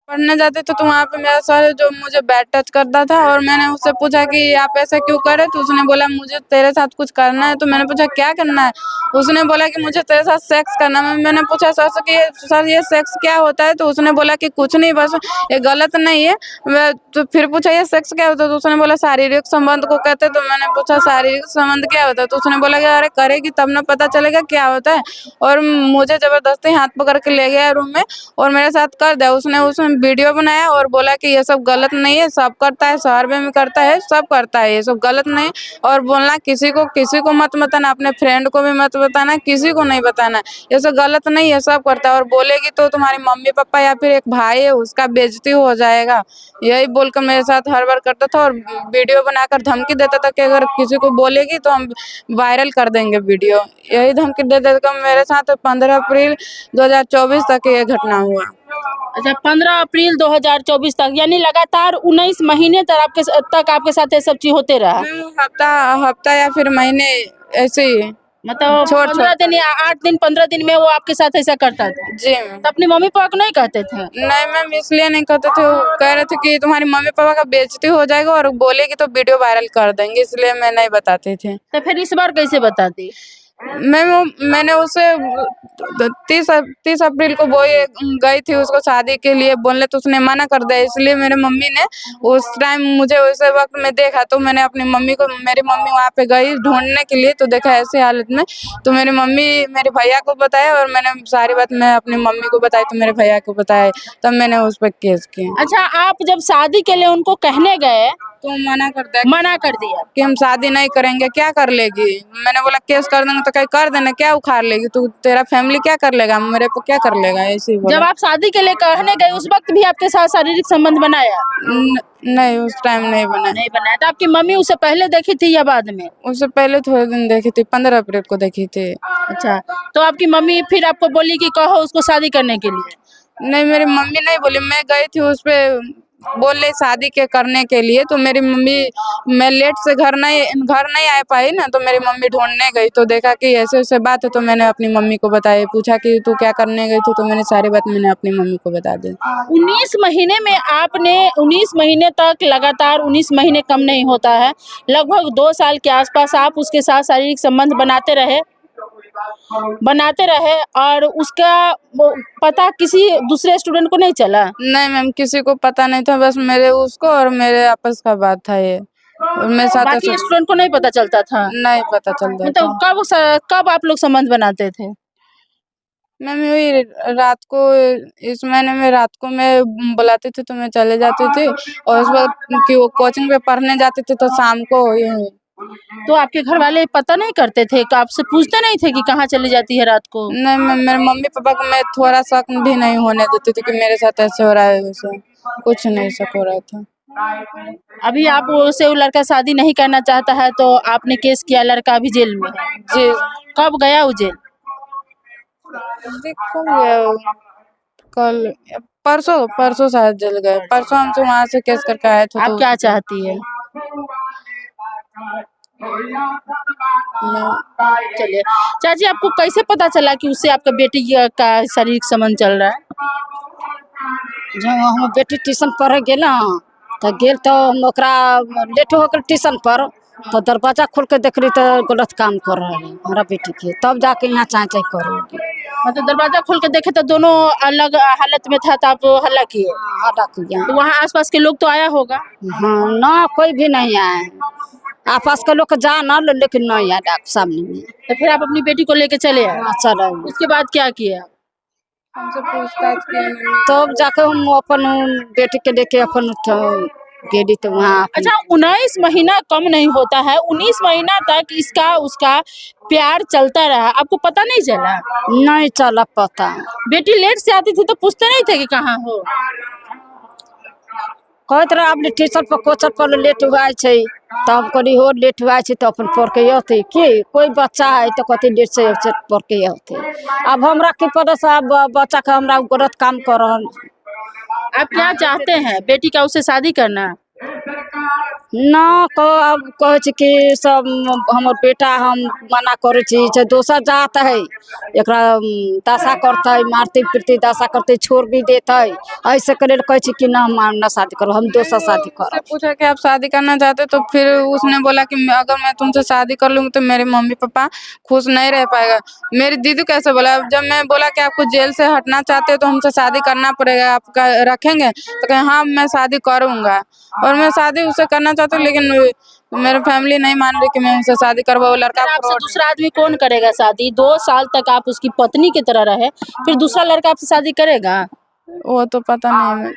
पढ़ने जाते तो वहाँ पे मेरा सर जो मुझे बैड टच करता था, और मैंने उससे पूछा कि आप ऐसा क्यों करे, तो उसने बोला मुझे तेरे साथ कुछ करना है। तो मैंने पूछा क्या करना है, उसने बोला कि मुझे तेरे साथ सेक्स करना है। मैंने पूछा सर से कि सर ये सेक्स क्या होता है, तो उसने बोला कि कुछ नहीं, बस ये गलत नहीं है। मैं तो फिर पूछा ये सेक्स क्या होता है, तो उसने बोला शारीरिक संबंध को कहते हैं। तो मैंने पूछा शारीरिक संबंध क्या होता है, तो उसने बोला कि अरे करेगी तब ना पता चलेगा क्या होता है। और मुझे जबरदस्ती हाथ पकड़ के ले गया रूम में और मेरे साथ कर दिया। उसने उसमें वीडियो बनाया और बोला कि ये सब गलत नहीं है, सब करता है, शहर में भी करता है, सब करता है, ये सब गलत नहीं। और बोलना किसी को मत बताना, अपने फ्रेंड को भी मत बताना, किसी को नहीं बताना, ये सब गलत नहीं है, सब करता है। और बोलेगी तो तुम्हारी मम्मी पापा या फिर एक भाई है उसका बेइज्जती हो जाएगा, यही बोलकर मेरे साथ हर बार करता था। और वीडियो बनाकर धमकी देता था कि अगर किसी को बोलेगी तो हम वायरल कर देंगे वीडियो, यही धमकी दे देकर मेरे साथ 15 अप्रैल 2024 तक ये घटना हुआ। अच्छा, 15 अप्रैल 2024 तक, यानी लगातार 19 महीने तक आपके साथ ये सब चीज होते रहा। हफ्ता या फिर महीने ऐसे ही, मतलब 15 दिन या 8 दिन 15 दिन में वो आपके साथ ऐसा करता था? जी तो अपनी मम्मी पापा को नहीं कहते थे? नहीं मैम, इसलिए नहीं कहते थे, वो कह रहे थे कि तुम्हारी मम्मी पापा का बेइज्जती हो जाएगा और बोलेगी तो वीडियो वायरल कर देंगे, इसलिए मैं नहीं बताती थी। तो फिर इस बार कैसे बताती? मैंने उसे 30 अप्रैल को वो गई थी उसको शादी के लिए बोलने, तो उसने मना कर दिया। इसलिए मेरे मम्मी ने उस टाइम मुझे उस वक्त में देखा, तो मैंने अपनी मम्मी को, मेरी मम्मी वहाँ पे गई ढूंढने के लिए, तो देखा ऐसी हालत में, तो मेरी मम्मी मेरे भैया को बताया और मैंने सारी बात मैं अपनी मम्मी को बताई, तो मेरे भैया को बताया, तब मैंने उस पर केस किया। अच्छा, आप जब शादी के लिए उनको कहने गए तो मना कर दिया कि हम शादी नहीं करेंगे, क्या कर लेगी। मैंने बोला केस कर देंगे तो कहीं कर देना, क्या उखाड़ लेगी तू, तेरा फैमिली क्या कर लेगा, मेरे पे क्या कर लेगा, ऐसे ही बोला। जब आप शादी के लिए कहने गए उस वक्त भी आपके साथ शारीरिक संबंध बनाया? नहीं, उस टाइम नहीं बनाया। तो आपकी मम्मी उसे पहले देखी थी या बाद में? उससे पहले थोड़े दिन देखी थी, 15 अप्रैल को देखी थी। अच्छा, तो आपकी मम्मी फिर आपको बोली कि कहो उसको शादी करने के लिए? नहीं, मेरी मम्मी नहीं बोली, मैं गई थी उस पे बोले शादी के करने के लिए, तो मेरी मम्मी, मैं लेट से घर नहीं आ पाई ना, तो मेरी मम्मी ढूंढने गई, तो देखा कि ऐसे ऐसे बात है, तो मैंने अपनी मम्मी को बताया, पूछा कि तू क्या करने गई थी, तो मैंने सारी बात मैंने अपनी मम्मी को बता दी। 19 महीने में आपने 19 महीने तक लगातार 19 महीने कम नहीं होता है, लगभग 2 साल के आसपास आप उसके साथ शारीरिक संबंध बनाते रहे और उसका पता किसी दूसरे स्टूडेंट को नहीं चला? नहीं मैम, किसी को पता नहीं था, बस मेरे उसको और मेरे आपस का बात था ये, और मेरे साथ बाकी स्टूडेंट को नहीं पता चलता था? नहीं पता चलता तो था। कब आप लोग संबंध बनाते थे? मैम वही रात को, इस महीने में रात को मैं बुलाती थी तो मैं चले जाती थी, और उस वक्त कि वो कोचिंग पे पढ़ने जाते थे तो शाम को यही। तो आपके घर वाले पता नहीं करते थे, आपसे पूछते नहीं थे कि कहाँ चली जाती है रात को? नहीं मैम, मेरे मम्मी पापा को मैं थोड़ा शक भी नहीं होने देती थी कि मेरे साथ ऐसे हो रहा है, वैसे कुछ नहीं शक हो रहा था। अभी आप उससे वो लड़का शादी नहीं करना चाहता है तो आपने केस किया, लड़का अभी जेल में है? जी। कब गया वो जेल? देखो कल परसों शायद जेल गए, परसों हमसे वहाँ से केस करके आए थे। आप क्या चाहती है? चलिए चाची, आपको कैसे पता चला कि उससे आपका बेटी का शारीरिक संबंध चल रहा है? जब हम बेटी ट्यूशन पढ़े गेल तो लेट हो गए ट्यूशन पर, तो दरवाजा खोल के देख रही तो गलत काम कर रहा है हमारा बेटी के, तब जाके यहाँ चाहे करोगी। मतलब दरवाजा खोल के देखे तो दोनों अलग हालत में था, तो आप हल्ला किए? हल्ला किया। तो वहाँ आसपास के लोग तो आया होगा? हाँ ना, कोई भी नहीं आए, आपस के लोग जा ना, लेकिन नहीं आया सामने में। तो फिर आप अपनी बेटी को लेके चले आए? चलो उसके बाद क्या किया? हमसे पूछताछ किए, तब जाके हम अपन बेटी के लेके अपन गेली तो वहाँ। अच्छा, 19 महीना कम नहीं होता है, 19 महीना तक इसका उसका प्यार चलता रहा, आपको पता नहीं चला? नहीं चला पता। बेटी लेट से आती थी तो पूछते नहीं थे कि कहाँ हो? कहते रहे अपने टीचर पर कोचर पर लेट हुआ है, तब करी हो लेट हुआ है तो अपन पढ़ के आते कि कोई बच्चा है तो कति लेट से पढ़ के आते। अब हमरा की पता से बच्चा का हमरा गलत काम कर रहा। आप क्या चाहते हैं, बेटी का उससे शादी करना? ना अब कहे छी कि सब हमर बेटा हम मना करे छी जे दोसर जात है एकरा दशा करते मारते पीटते दशा करते छोड़ भी देते ऐसे करे कहे छी कि ना हम ना शादी करो हम दोसर शादी उससे करब। पूछा कि आप शादी करना चाहते तो फिर उसने बोला कि अगर मैं तुमसे शादी कर लूंगी तो मेरे मम्मी पापा खुश नहीं रह पाएगा। मेरी दीदी कैसे बोला, जब मैं बोला कि आपको जेल से हटना चाहते हो तो हमसे शादी करना पड़ेगा, आप रखेंगे तो कहे हाँ मैं शादी करूंगा। और मैं शादी उससे करना चाहती हूँ लेकिन मेरी फैमिली नहीं मान रही कि मैं उससे शादी करवाऊँ। वो लड़का फिर आपसे फ्रॉड है। दूसरा आदमी कौन करेगा शादी? 2 साल तक आप उसकी पत्नी की तरह रहे, फिर दूसरा लड़का आपसे शादी करेगा? वो तो पता नहीं है।